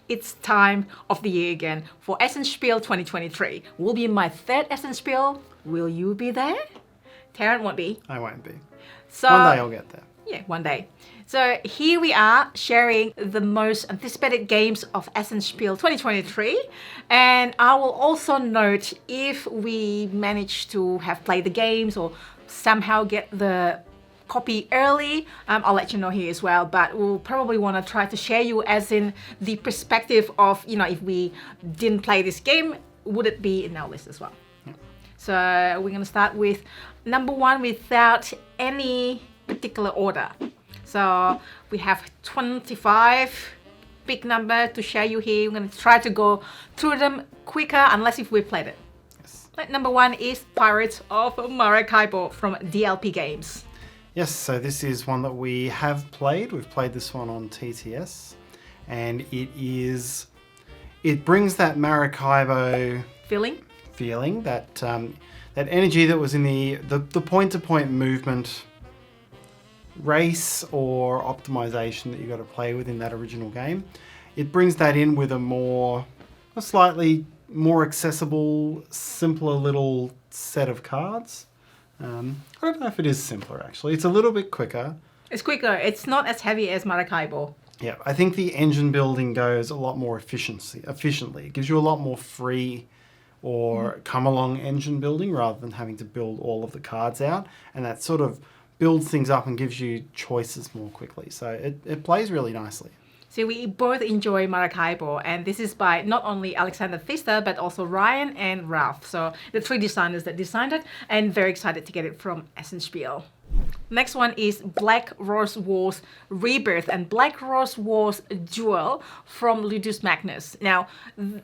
it's time of the year again for Essen Spiel 2023. Will be my third Essen Spiel. Will you be there? Tarrant won't be. I won't be. So, One day I'll get there. Yeah, one day. So here we are sharing the most anticipated games of Essen Spiel 2023. And I will also note if we manage to have played the games or somehow get the copy early, I'll let you know here as well. But we'll probably want to try to share you as in the perspective of, if we didn't play this game, would it be in our list as well? So we're going to start with number one without any particular order. So we have 25 big number to share you here. We're going to try to go through them quicker unless if we played it. Yes. Number one is Pirates of Maracaibo from DLP Games. Yes, so this is one that we have played. We've played this one on TTS, and it brings that Maracaibo feeling, that energy that was in the point-to-point movement race or optimization that you got to play with in that original game. It brings that in with a slightly more accessible, simpler little set of cards. I don't know if it is simpler actually. It's a little bit quicker. It's quicker. It's not as heavy as Maracaibo. Yeah, I think the engine building goes a lot more efficiently. It gives you a lot more free or come along engine building rather than having to build all of the cards out, and that sort of builds things up and gives you choices more quickly. So it plays really nicely. So we both enjoy Maracaibo, and this is by not only Alexander Pfister but also Ryan and Ralph. So the three designers that designed it, and very excited to get it from Essen Spiel. Next one is Black Rose Wars Rebirth and Black Rose Wars Duel from Ludus Magnus. Now,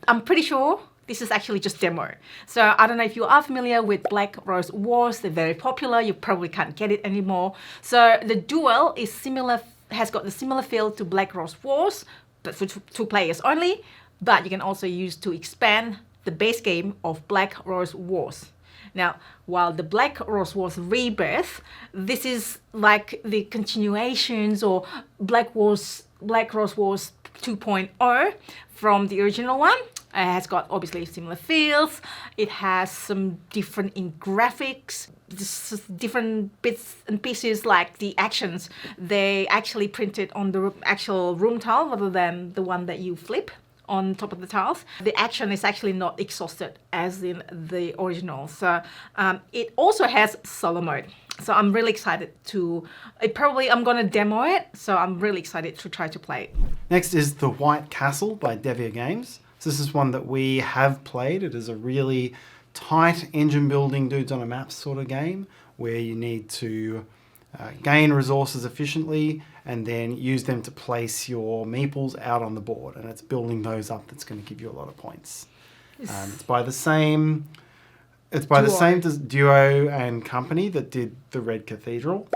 I'm pretty sure this is actually just demo. So I don't know if you are familiar with Black Rose Wars. They're very popular. You probably can't get it anymore. So the duel is has got the similar feel to Black Rose Wars, but for two players only. But you can also use to expand the base game of Black Rose Wars. Now, while the Black Rose Wars Rebirth, this is like the continuations or Black Rose Wars 2.0 from the original one. It has got obviously similar feels. It has some different in graphics, different bits and pieces like the actions. They actually printed on the actual room tile rather than the one that you flip on top of the tiles. The action is actually not exhausted as in the original. So it also has solo mode. So I'm really excited I'm going to demo it. So I'm really excited to try to play it. Next is The White Castle by Devia Games. So this is one that we have played. It is a really tight engine building dudes on a map sort of game where you need to gain resources efficiently and then use them to place your meeples out on the board, and it's building those up that's going to give you a lot of points. It's by the same duo and company that did the Red Cathedral.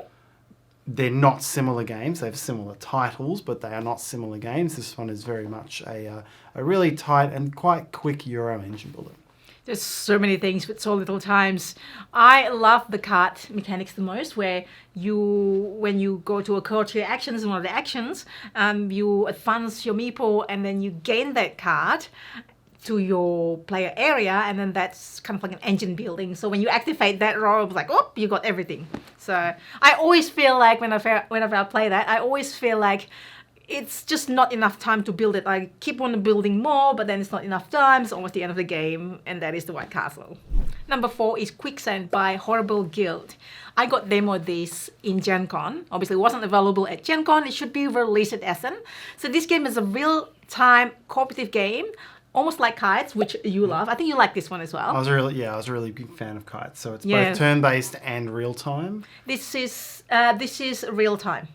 They're not similar games. They have similar titles, but they are not similar games. This one is very much a really tight and quite quick Euro engine builder. There's so many things with so little times. I love the card mechanics the most, where when you go to a card to your actions, one of the actions, you advance your meeple and then you gain that card to your player area, and then that's kind of like an engine building. So when you activate that row, it's like, oh, you got everything. So I always feel like whenever I play that, I always feel like it's just not enough time to build it. I keep on building more, but then it's not enough time. It's almost the end of the game, and that is the White Castle. Number 4 is Quicksand by Horrible Guild. I got demoed this in Gen Con. Obviously, it wasn't available at Gen Con. It should be released at Essen. So this game is a real-time cooperative game, almost like Kites, which you love. I think you like this one as well. I was a really big fan of Kites. So it's both turn-based and real-time. This is real-time.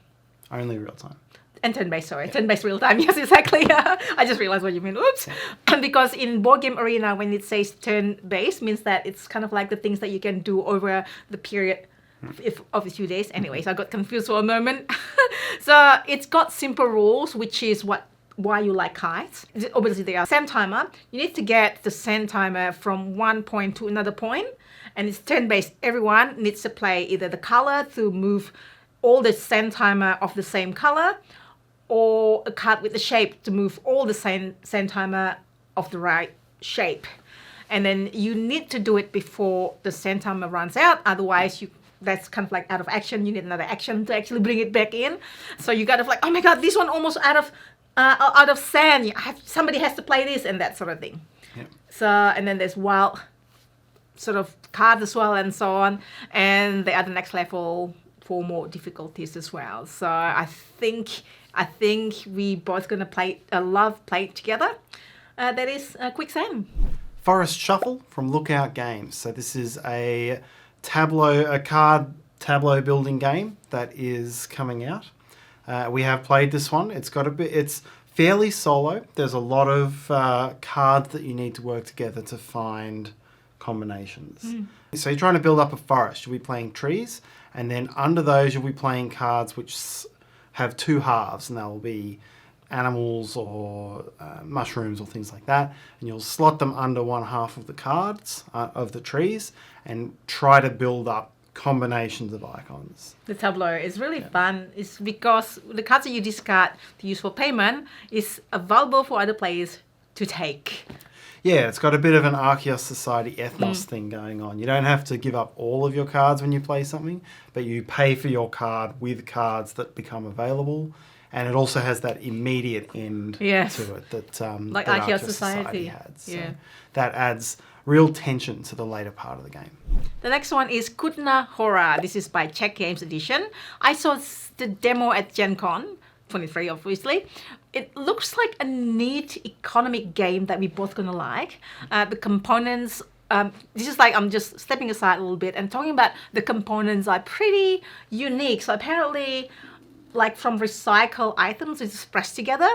Only real-time. And turn-based, sorry. Turn-based real-time, yes, exactly. I just realized what you mean. Oops. Because in Board Game Arena, when it says turn-based, means that it's kind of like the things that you can do over the period of a few days. Anyways, I got confused for a moment. So it's got simple rules, which is why you like Kites. Obviously, they are sand timer. You need to get the sand timer from one point to another point, and it's turn-based. Everyone needs to play either the color to move all the sand timer of the same color, or a card with the shape to move all the sand timer of the right shape. And then you need to do it before the sand timer runs out. Otherwise, that's kind of like out of action. You need another action to actually bring it back in. So you got to like, oh my God, this one almost out of sand. Somebody has to play this and that sort of thing. Yep. So, and then there's wild sort of cards as well and so on. And they are the next level for more difficulties as well. So I think we both gonna love playing together. That is Quicksand. Forest Shuffle from Lookout Games. So this is a card tableau building game that is coming out. We have played this one. It's fairly solo. There's a lot of cards that you need to work together to find combinations. So you're trying to build up a forest. You'll be playing trees, and then under those you'll be playing cards which have two halves, and they'll be animals or mushrooms or things like that, and you'll slot them under one half of the cards of the trees and try to build up combinations of icons. The tableau is really fun. It's because the cards that you discard to use for payment is available for other players to take. Yeah, it's got a bit of an Archaeos Society ethnos thing going on. You don't have to give up all of your cards when you play something, but you pay for your card with cards that become available. And it also has that immediate end to it that like that Archaeos Society had. So that adds real tension to the later part of the game. The next one is Kutna Hora. This is by Czech Games Edition. I saw the demo at Gen Con 23, obviously. It looks like a neat economic game that we both gonna like. The components, this is like, I'm just stepping aside a little bit and talking about the components are pretty unique. So apparently, like from recycled items, it's pressed together.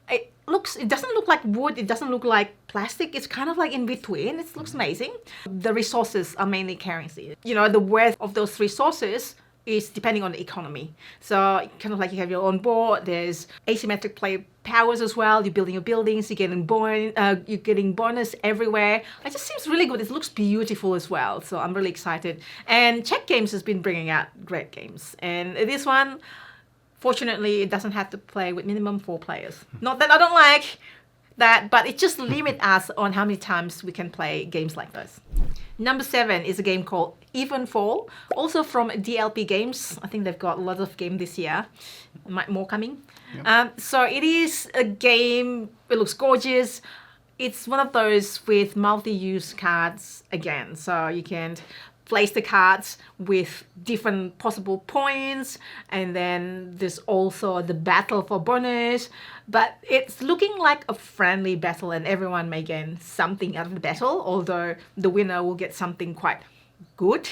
It doesn't look like wood, it doesn't look like plastic, it's kind of like in between. It looks amazing. The resources are mainly currency. You know, the worth of those resources is depending on the economy. So kind of like you have your own board, there's asymmetric play powers as well, you're building your buildings, you're getting bonus everywhere. It just seems really good. It looks beautiful as well, so I'm really excited. And Czech Games has been bringing out great games, and this one, fortunately, it doesn't have to play with minimum 4 players. Not that I don't like that, but it just limits us on how many times we can play games like those. Number 7 is a game called Even Fall, also from DLP Games. I think they've got a lot of games this year. More coming. Yep. So it is a game, it looks gorgeous. It's one of those with multi-use cards again. So you can place the cards with different possible points, and then there's also the battle for bonus, but it's looking like a friendly battle and everyone may gain something out of the battle, although the winner will get something quite good.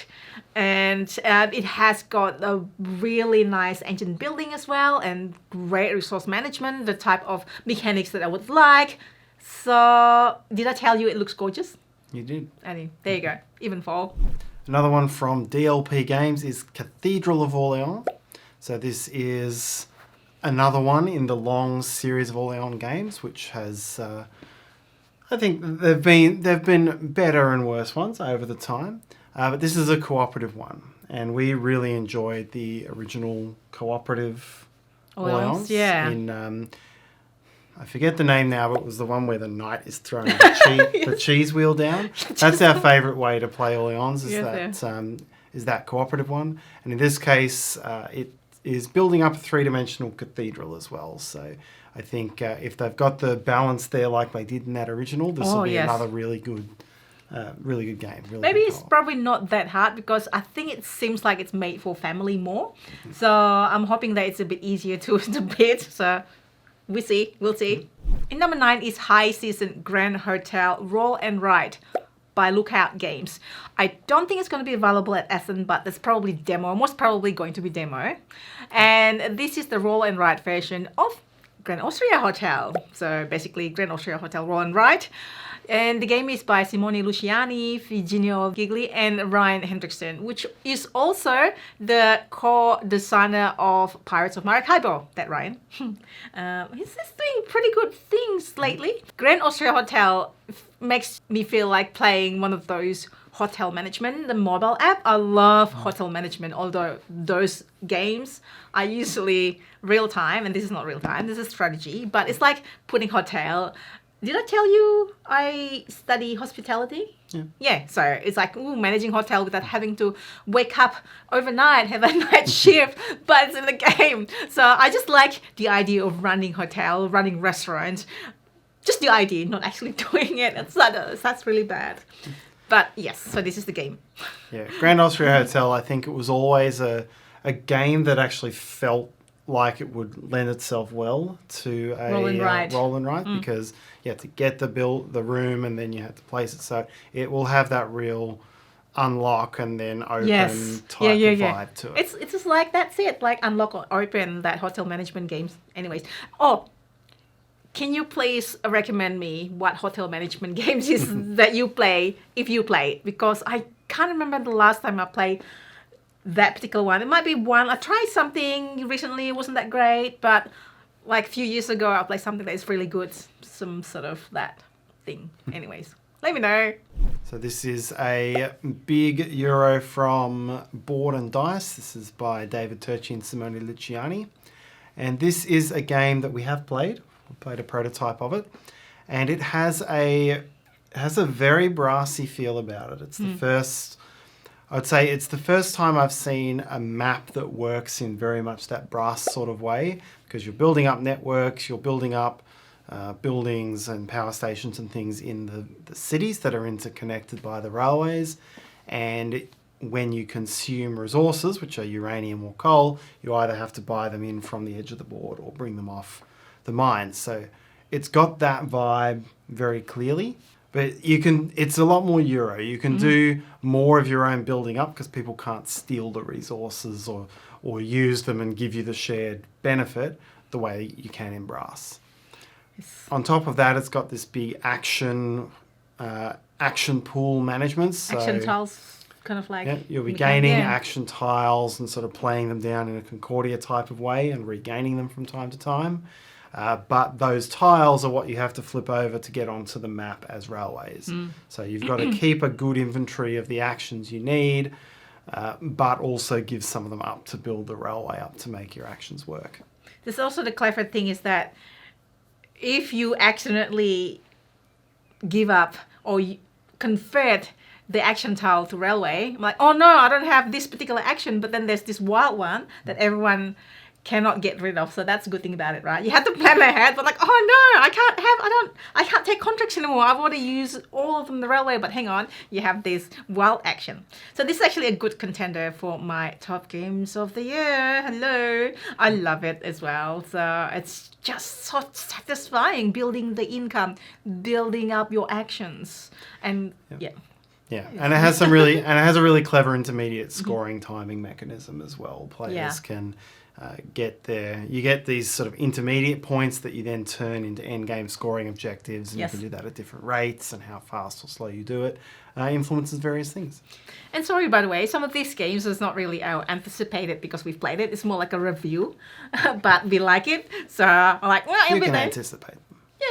And it has got a really nice engine building as well and great resource management, the type of mechanics that I would like. So did I tell you it looks gorgeous? You did. And there you go, Even Fall. Another one from DLP Games is Cathedral of Orleans. So this is another one in the long series of Orleans games, which has, I think they've been better and worse ones over the time. But this is a cooperative one, and we really enjoyed the original cooperative Orleans. Yeah. In I forget the name now, but it was the one where the knight is throwing the cheese wheel down. That's our favourite way to play Orleans, is that cooperative one. And in this case, it is building up a 3-dimensional cathedral as well. So I think if they've got the balance there like they did in that original, this will be another really good game. Maybe it's probably not that hard because I think it seems like it's made for family more. So I'm hoping that it's a bit easier to beat. So we'll see. In number 9 is High Season Grand Hotel Roll and Ride by Lookout Games. I don't think it's going to be available at Essen, but there's probably demo, most probably going to be demo. And this is the Roll and Ride version of Grand Austria Hotel. So basically Grand Austria Hotel Roll and Ride. And the game is by Simone Luciani, Virginio Gigli, and Ryan Hendrickson, which is also the co-designer of Pirates of Maracaibo, that Ryan. He's just doing pretty good things lately. Grand Austria Hotel makes me feel like playing one of those Hotel Management, the mobile app. I love Hotel Management, although those games are usually real time, and this is not real time, this is strategy, but it's like putting hotel. Did I tell you I study hospitality? Yeah. Yeah, so it's like managing hotel without having to wake up overnight, have a night shift, but it's in the game. So I just like the idea of running hotel, running restaurants. Just the idea, not actually doing it. That's really bad. But yes, so this is the game. Yeah, Grand Austria Hotel, I think it was always a game that actually felt like it would lend itself well to a roll and write, because you had to get the room and then you had to place it. So it will have that real unlock and then open type of vibe to it. It's just like, that's it, like unlock or open, that hotel management games. Anyways, can you please recommend me what hotel management games is that you play, if you play? Because I can't remember the last time I played that particular one. It might be one. I tried something recently, it wasn't that great, but like a few years ago, I played something that is really good. Some sort of that thing. Anyways, let me know. So this is a big Euro from Board and Dice. This is by David Turchi and Simone Luciani. And this is a game that we have played. We played a prototype of it. And it has a very brassy feel about it. It's the first... I'd say it's the first time I've seen a map that works in very much that brass sort of way, because you're building up networks, you're building up buildings and power stations and things in the cities that are interconnected by the railways. And when you consume resources, which are uranium or coal, you either have to buy them in from the edge of the board or bring them off the mines. So it's got that vibe very clearly. But it's a lot more Euro. You can do more of your own building up because people can't steal the resources or use them and give you the shared benefit the way you can in brass. Yes. On top of that, it's got this big action pool management. So, action tiles, kind of like... Yeah, you'll be gaining action tiles and sort of playing them down in a Concordia type of way and regaining them from time to time. But those tiles are what you have to flip over to get onto the map as railways. So you've got to keep a good inventory of the actions you need, but also give some of them up to build the railway up to make your actions work. There's also the clever thing is that if you accidentally give up or convert the action tile to railway, I'm like, oh no, I don't have this particular action, but then there's this wild one that everyone cannot get rid of. So that's a good thing about it, right? You have to plan ahead, but like, oh no, I can't take contracts anymore. I've already used all of them the railway, but hang on, you have this wild action. So this is actually a good contender for my top games of the year. Hello. I love it as well. So it's just so satisfying building the income, building up your actions. And yeah, and it has a really clever intermediate scoring timing mechanism as well. Players can you get these sort of intermediate points that you then turn into end game scoring objectives, and you can do that at different rates, and how fast or slow you do it influences various things. And sorry, by the way, some of these games is not really anticipated because we've played it. It's more like a review, but we like it, so I'm like, well, you can anticipate.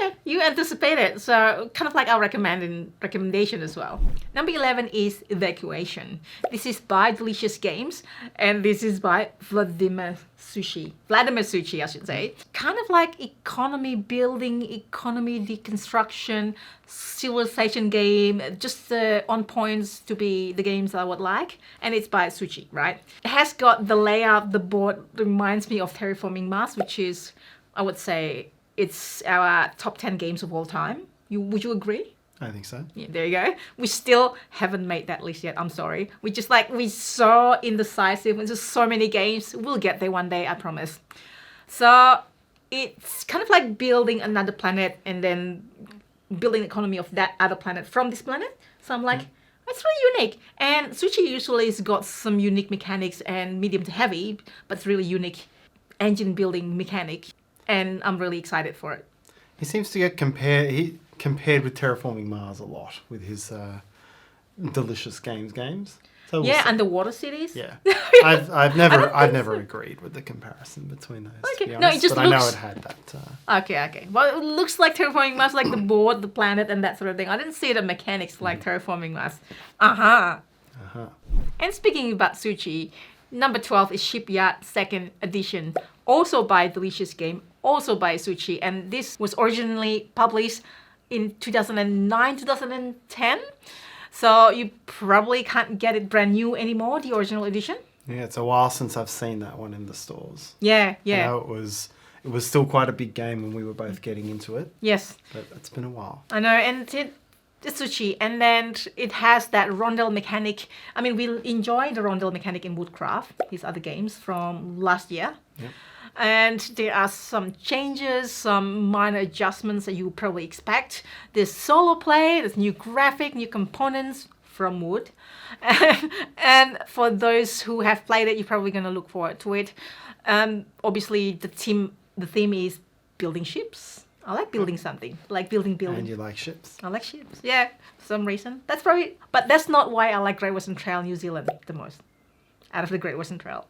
Yeah, you anticipate it. So kind of like our recommendation as well. Number 11 is Evacuation. This is by Delicious Games, and this is by Vladimir Suchi, I should say. Kind of like economy building, economy deconstruction, civilization game, just on points to be the games I would like. And it's by Suchi, right? It has got the layout, the board reminds me of Terraforming Mars, which is, I would say, it's our top 10 games of all time. Would you agree? I think so. Yeah, there you go. We still haven't made that list yet. I'm sorry. We're so indecisive. There's just so many games. We'll get there one day, I promise. So it's kind of like building another planet and then building the economy of that other planet from this planet. So I'm like, it's really unique. And Suchi usually has got some unique mechanics and medium to heavy, but it's really unique engine building mechanic. And I'm really excited for it. He seems to get compared with Terraforming Mars a lot with his Delicious games. So we'll Yeah, see. underwater cities. Yeah, I've never agreed with the comparison between those. Okay. To be No, it honest, just but I know looks- it had that. Okay. Well, it looks like Terraforming Mars, like the board, the planet, and that sort of thing. I didn't see the mechanics like Terraforming Mars. And speaking about sushi, number 12 is Shipyard Second Edition, also by Delicious Game, also by Sushi, and this was originally published in 2009, 2010. So you probably can't get it brand new anymore, the original edition. Yeah, it's a while since I've seen that one in the stores. Yeah. I know it was still quite a big game when we were both getting into it, Yes. but it's been a while. I know, and it's sushi, and then it has that rondel mechanic. I mean, we enjoy the rondel mechanic in Woodcraft, his other games from last year. Yep. And there are some changes, some minor adjustments that you probably expect. There's solo play, there's new graphic, new components from Wood. And for those who have played it, you're probably going to look forward to it. Obviously, the theme is building ships. I like building something, like building. And you like ships? I like ships, yeah, for some reason. But that's not why I like Great Western Trail New Zealand the most, out of the Great Western Trail,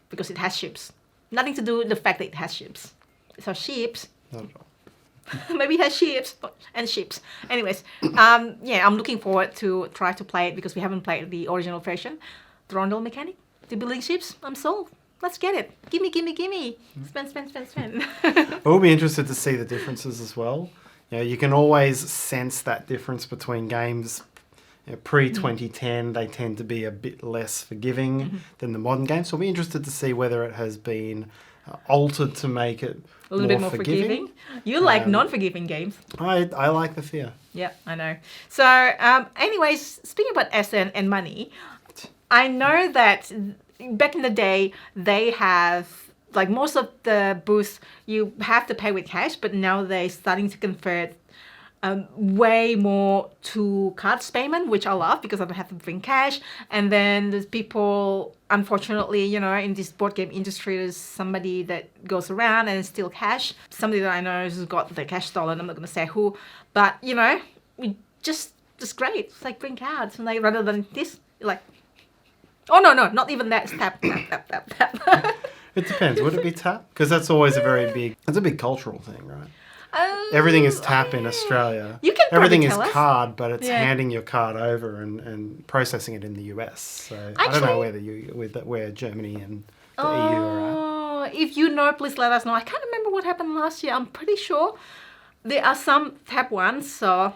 because it has ships. Nothing to do with the fact that it has ships. So ships, Not at all. maybe it has ships and ships. Anyways, yeah, I'm looking forward to try to play it because we haven't played the original version. The rondel mechanic, the building ships, I'm sold. Let's get it. Gimme. Spend. We'll be interested to see the differences as well. You know, you can always sense that difference between games. You know, pre-2010, they tend to be a bit less forgiving than the modern games. So we'll be interested to see whether it has been altered to make it A little bit more forgiving. You like non-forgiving games. I like the fear. Yeah, I know. So, anyways, speaking about Essen and money, I know that back in the day, they have, like most of the booths, you have to pay with cash, but now they're starting to convert way more to cards payment, which I love because I don't have to bring cash. And then there's people, unfortunately, you know, in this board game industry, there's somebody that goes around and steal cash. Somebody that I know has got the cash stolen. I'm not going to say who, but you know, it's great. It's like bring cards, and like rather than this, like, oh no, not even that. It's tap. It depends. Would it be tap? Because that's always it's a big cultural thing, right? Everything is tap in Australia. You can Everything is tell us. card, but it's Yeah. handing your card over and processing it in the US. So I don't know where Germany and the EU are at. If you know, please let us know. I can't remember what happened last year. I'm pretty sure there are some tap ones. So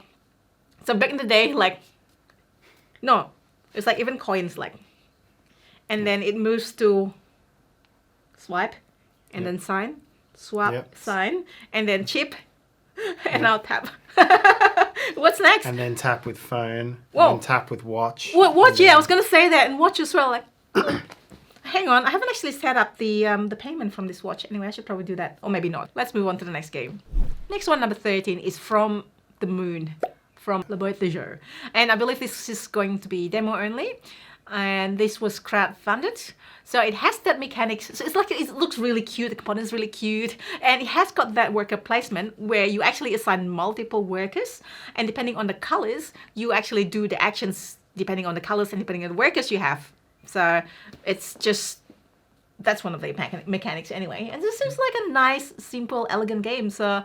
back in the day, like, no, it's like even coins, like, and then it moves to swipe and then sign, swap, sign, and then chip, and now tap. What's next? And then tap with phone. Whoa. And then tap with watch. Watch, yeah, I was gonna say that, and watch as well. Like, hang on, I haven't actually set up the payment from this watch. Anyway, I should probably do that, or maybe not. Let's move on to the next game. Next one, number 13, is From the Moon, from Le Boîte de Jeu, and I believe this is going to be demo only. And this was crowdfunded, so it has that mechanics. So it's like it looks really cute. The component is really cute, and it has got that worker placement where you actually assign multiple workers, and depending on the colors, you actually do the actions depending on the colors and depending on the workers you have. So it's just that's one of the mechanics anyway. And this seems like a nice, simple, elegant game. So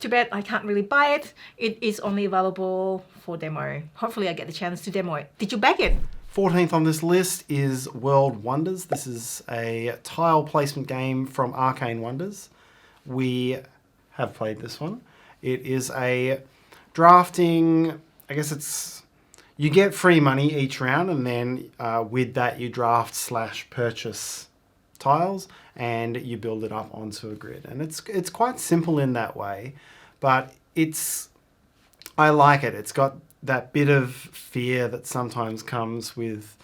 too bad I can't really buy it. It is only available for demo. Hopefully, I get the chance to demo it. Did you back it? 14th on this list is World Wonders. This is a tile placement game from Arcane Wonders. We have played this one. It is a drafting, I guess it's, you get free money each round, and then with that you draft / purchase tiles and you build it up onto a grid. And it's quite simple in that way, but I like it. It's got that bit of fear that sometimes comes with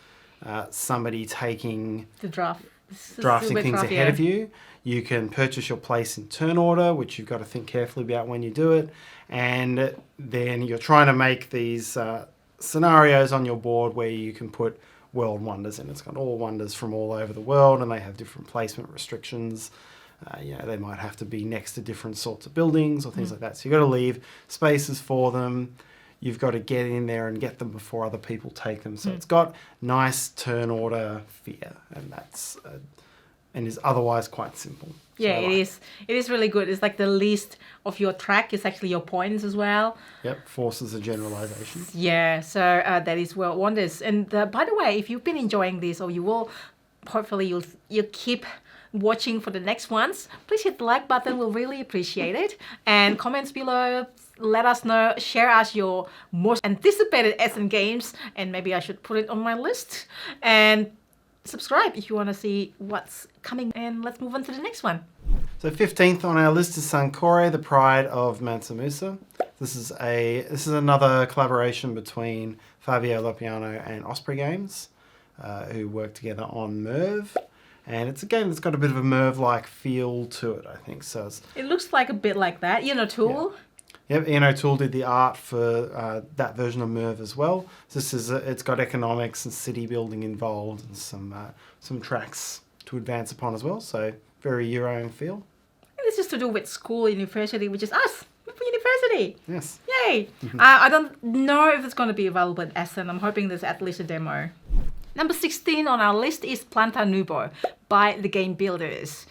somebody taking drafting things ahead of you. You can purchase your place in turn order, which you've got to think carefully about when you do it. And then you're trying to make these scenarios on your board where you can put world wonders in. It's got all wonders from all over the world, and they have different placement restrictions. They might have to be next to different sorts of buildings or things like that. So you've got to leave spaces for them. you've got to get in there and get them before other people take them. So it's got nice turn order fear, and that's and is otherwise quite simple. So Yeah, it is. It is really good. It's like the least of your track is actually your points as well. Yep, forces a generalization. Yeah, so that is well wonders. And by the way, if you've been enjoying this, or you will, hopefully you'll keep watching for the next ones, please hit the like button. We'll really appreciate it. And comments below, let us know, share us your most anticipated Essen games, and maybe I should put it on my list. And subscribe if you want to see what's coming, and let's move on to the next one. So 15th on our list is Sancore, the Pride of Mansa Musa. This is another collaboration between Fabio Lopiano and Osprey Games, who work together on Merv. And it's a game that's got a bit of a Merv-like feel to it, I think. So It looks like a bit like that. You know, Tool. Yeah. Yep, Ian O'Toole did the art for that version of Merv as well. So it's got economics and city building involved, and some tracks to advance upon as well. So very Euro feel. And this is to do with school, university, which is us, Meeple University. Yes. Yay! I don't know if it's going to be available at Essen. I'm hoping there's at least a demo. Number 16 on our list is Planta Nubo by the Game Builders.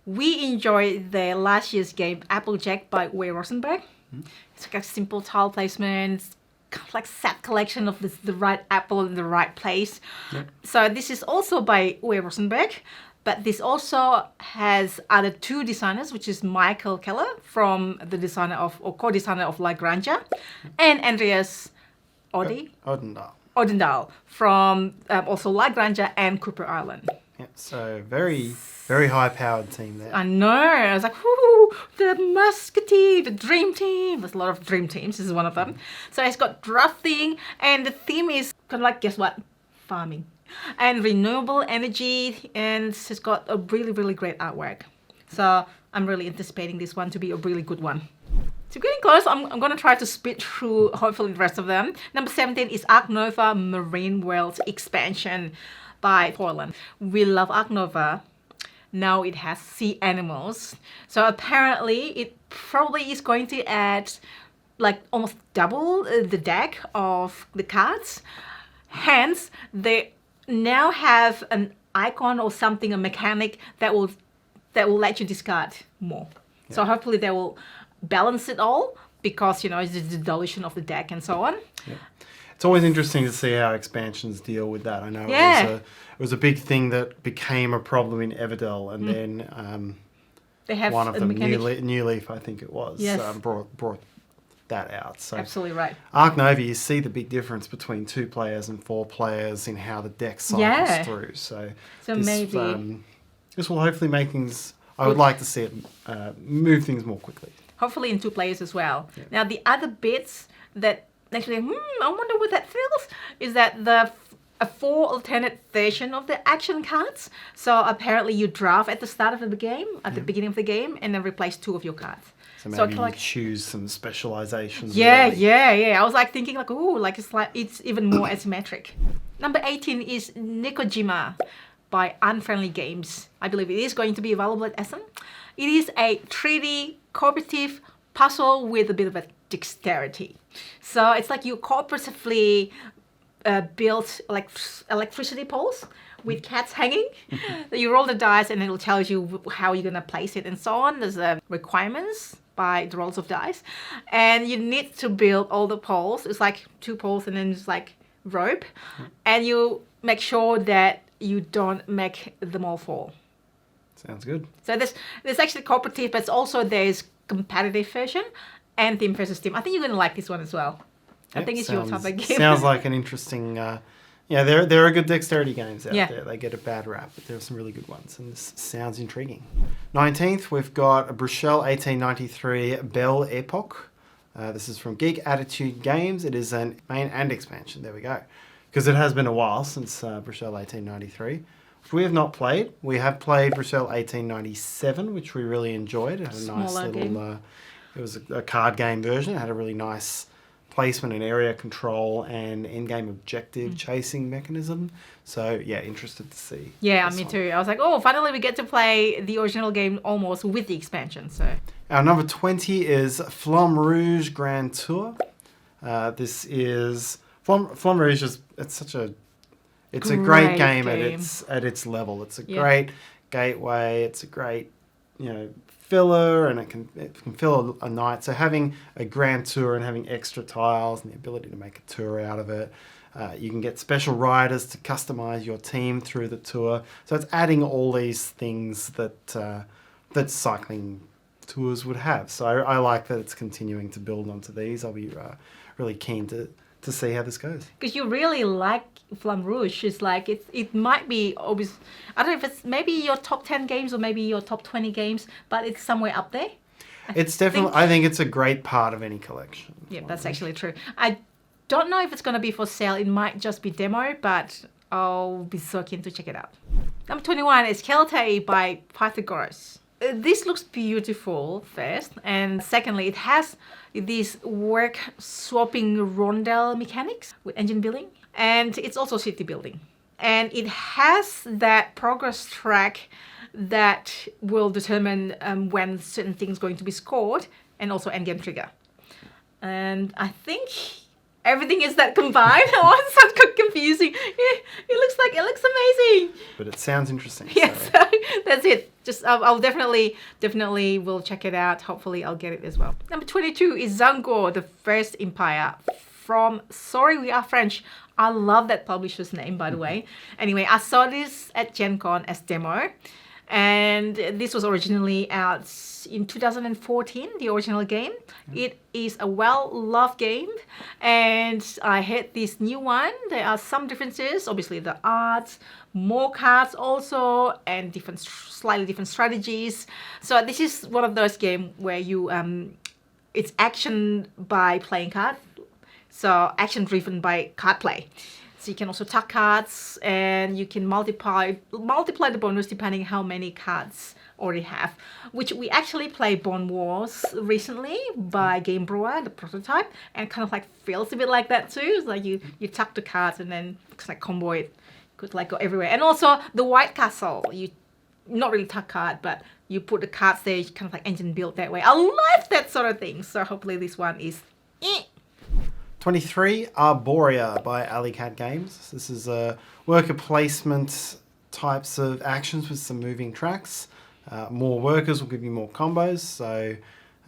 We enjoyed their last year's game Applejack by Uwe Rosenberg. It's like a simple tile placement, kind of like set collection of the right apple in the right place. Yep. So this is also by Uwe Rosenberg, but this also has other two designers, which is Michael Keller from the designer of, or co-designer of La Granja, and Andreas Odendahl from also La Granja and Cooper Island. Yeah, so very, very high-powered team there. I know. I was like, whoo, the Musketeer, the Dream Team. There's a lot of Dream Teams. This is one of them. So it's got drafting, and the theme is kind of like, guess what? Farming. And renewable energy, and it's got a really, really great artwork. So I'm really anticipating this one to be a really good one. So getting close, I'm going to try to speed through, hopefully, the rest of them. Number 17 is Ark Nova Marine World Expansion by Portland. We love Ark Nova. Now it has sea animals. So apparently it probably is going to add like almost double the deck of the cards. Hence, they now have an icon or something, a mechanic that will let you discard more. Yeah. So hopefully they will balance it all, because you know it's the dilution of the deck and so on. Yeah. It's always interesting to see how expansions deal with that. I know it was a big thing that became a problem in Everdell, and then they have one of them, New Leaf, I think it was, yes. Brought that out. So absolutely right. Ark Nova, you see the big difference between 2 players and 4 players in how the deck cycles through. So maybe this will hopefully make things. I would like to see it move things more quickly. Hopefully in 2 players as well. Yeah. Now the other bits that actually, I wonder what that feels, is that a 4 alternate version of the action cards. So apparently you draft at the start of the game, at the beginning of the game, and then replace 2 of your cards. So maybe you choose some specializations. Yeah. I was like thinking like, ooh, like it's even more asymmetric. Number 18 is Nikojima by Unfriendly Games. I believe it is going to be available at Essen. It is a 3D cooperative puzzle with a bit of a dexterity. So it's like you cooperatively build electricity poles with cats hanging. You roll the dice and it'll tell you how you're going to place it and so on. There's requirements by the rolls of dice. And you need to build all the poles. It's like 2 poles and then it's like rope. And you make sure that you don't make them all fall. Sounds good. So there's actually cooperative, but there's competitive version and team versus team. I think you're going to like this one as well. I think it's your type of game. Sounds like an interesting... there are good dexterity games out there. They get a bad rap, but there are some really good ones, and this sounds intriguing. 19th, we've got Bruxelles 1893 Belle Epoque. This is from Geek Attitude Games. It is an main and expansion. There we go. Because it has been a while since Bruxelles 1893. Which we have not played. We have played Bruxelles 1897, which we really enjoyed. It had a nice little... it was a card game version. It had a really nice placement and area control and in-game objective chasing mechanism. So, yeah, interested to see. Yeah, me too. I was like, oh, finally we get to play the original game almost with the expansion. So our number 20 is Flamme Rouge Grand Tour. This is Flamme Rouge. It's a great game. At its level. It's a great gateway. It's a great filler, and it can fill a night. So having a grand tour and having extra tiles and the ability to make a tour out of it. You can get special riders to customize your team through the tour. So it's adding all these things that cycling tours would have. So I like that it's continuing to build onto these. I'll be really keen to see how this goes. Because you really like Flamme Rouge. It's like it might be obvious. I don't know if it's maybe your top 10 games or maybe your top 20 games, but it's somewhere up there. I think it's a great part of any collection. Yeah, that's actually true. I don't know if it's going to be for sale. It might just be demo, but I'll be so keen to check it out. Number 21 is Keltei by Pythagoras. This looks beautiful first, and secondly, it has these work swapping rondel mechanics with engine building, and it's also city building. And it has that progress track that will determine when certain things are going to be scored, and also endgame trigger. And I think everything is that combined. Oh, it's so confusing. Yeah, it looks amazing. But it sounds interesting. Yes, so that's it. Just I'll definitely will check it out. Hopefully I'll get it as well. Number 22 is Zango, the First Empire from Sorry We Are French. I love that publisher's name, by the way. Anyway, I saw this at Gen Con as demo. And this was originally out in 2014, the original game. It is a well-loved game, and I had this new one. There are some differences, obviously the art, more cards also, and slightly different strategies. So this is one of those games where you it's action by playing cards, so action driven by card play. So you can also tuck cards, and you can multiply the bonus depending how many cards already have. Which we actually played Bone Wars recently by Game Brewer, the prototype, and kind of like feels a bit like that too. It's like you tuck the cards and then it's like combo it. Could like go everywhere. And also the White Castle, you not really tuck card, but you put the cards there, you kind of like engine build that way. I love that sort of thing. So hopefully this one is 23, Arborea by Alley Cat Games. This is a worker placement types of actions with some moving tracks. More workers will give you more combos. So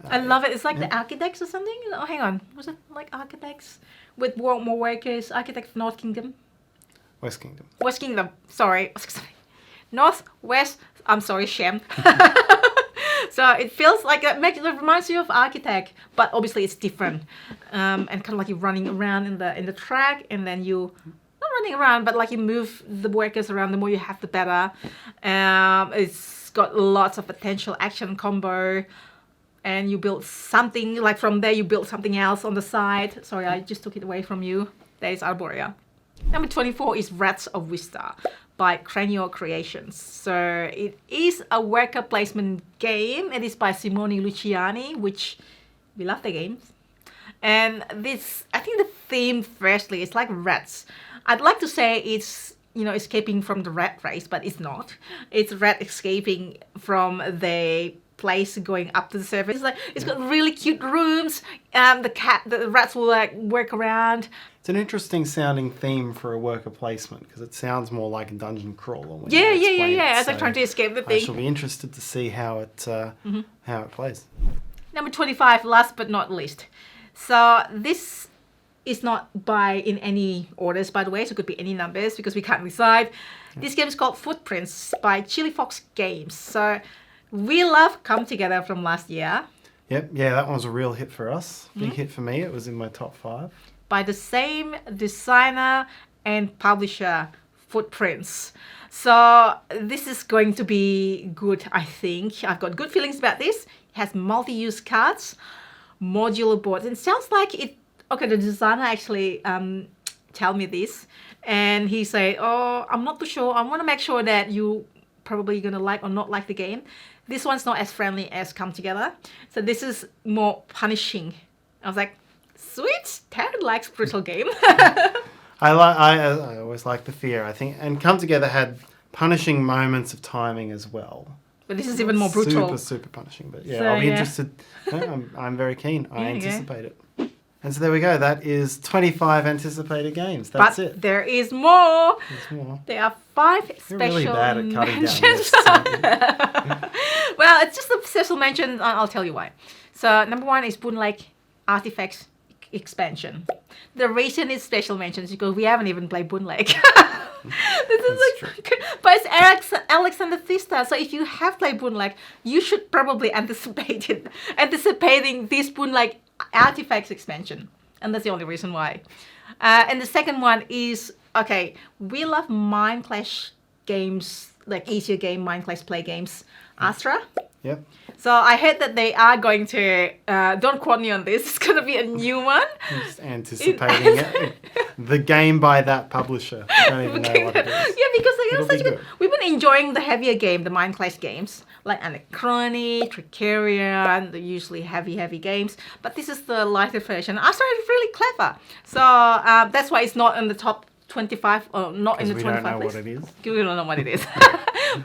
I love it. It's like the Architects or something. Oh, hang on. Was it like Architects with more workers? Architects North Kingdom? West Kingdom. West Kingdom. Sorry. North, West. I'm sorry, Shem. So it feels like it reminds you of Architect, but obviously it's different, and kind of like you're running around in the track, and then you not running around, but like you move the workers around. The more you have, the better. It's got lots of potential action combo, and you build something like from there. You build something else on the side. Sorry, I just took it away from you. That is Arborea. Number 24 is Rats of Vista by Cranio Creations. So it is a worker placement game. It is by Simone Luciani, which we love the games. And this, I think the theme firstly, it's like rats. I'd like to say it's, escaping from the rat race, but it's not. It's rat escaping from the place going up to the surface. It's like it's got really cute rooms. The rats will like work around. It's an interesting sounding theme for a worker placement because it sounds more like a dungeon crawler. Yeah. As I'm trying to escape the thing. I shall be interested to see how it plays. Number 25, last but not least. So this is not in any orders, by the way, so it could be any numbers because we can't decide. This game is called Footprints by Chili Fox Games. So we love Come Together from last year. Yep, yeah, that one was a real hit for us. Big hit for me. It was in my top 5. By the same designer and publisher, Footprints. So this is going to be good, I think. I've got good feelings about this. It has multi-use cards, modular boards. And it sounds like it... Okay, the designer actually tell me this. And he said, I'm not too sure. I want to make sure that you probably going to like or not like the game. This one's not as friendly as Come Together. So this is more punishing. I was like, sweet, Ted likes brutal game. I always like the fear, I think. And Come Together had punishing moments of timing as well. But this is even more brutal. Super punishing. But yeah, so, I'll be interested. I'm very keen. I anticipate it. And so there we go. That is 25 anticipated games. That's but it. there is more. There's more. There are 5 You're special really bad at cutting down mentions. lists, aren't you? Well, it's just a special mention. I'll tell you why. So number 1 is Boon Lake Artifacts expansion. The reason it's special mentions is because we haven't even played Boon Lake. This is but it's Alexander Vista. So if you have played Boon Lake, you should probably anticipating this Boon Lake Artifacts expansion, and that's the only reason why. And the second one is we love Mind Clash games, like easier game Mind Clash play games, Astra. Yep. So I heard that they are going to, don't quote me on this, it's going to be a new one. Just anticipating it. The game by that publisher. I don't even know what it is. Yeah, because It'll be good. we've been enjoying the heavier game, the Mind Clash games, like Anachrony, Trickerion, the usually heavy games. But this is the lighter version. Astra is really clever. So that's why it's not in the top 25, or not in the 25 list. We don't know what it is. We don't know what it is.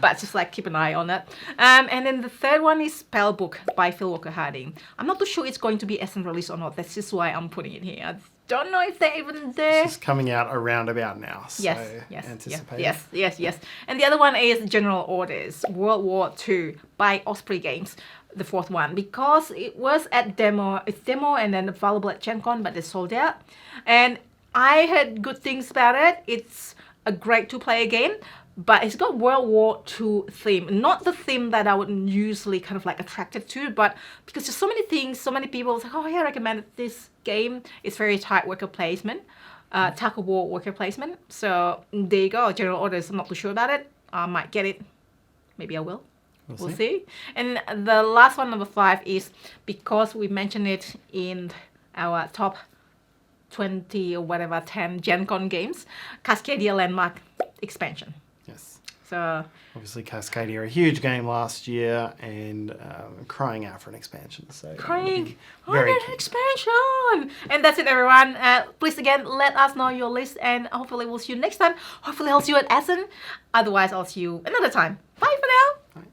But just like keep an eye on it. And then the third one is Spell Book by Phil Walker Harding. I'm not too sure it's going to be Essen release or not. That's just why I'm putting it here. I don't know if they're even there. It's coming out around about now. So anticipate. Yes. And the other one is General Orders, World War II by Osprey Games. The fourth one, because it was at demo. It's demo and then available at Gen Con, but they sold out. And I heard good things about it. It's a great two-player game, but it's got World War II theme. Not the theme that I would usually kind of like attracted to, but because there's so many things, so many people say, oh yeah, I recommended this game. It's very tight worker placement, tug of war worker placement. So there you go, General Orders. I'm not too sure about it. I might get it. Maybe I will. We'll see. And the last one, number 5, is because we mentioned it in our top 20 or whatever 10 Gen Con games, Cascadia Landmark expansion. Yes. So obviously Cascadia, a huge game last year, and crying out for an expansion. So crying very an expansion. And that's it, everyone. Please again let us know your list, and hopefully we'll see you next time. Hopefully I'll see you at Essen. Otherwise I'll see you another time. Bye for now. Right.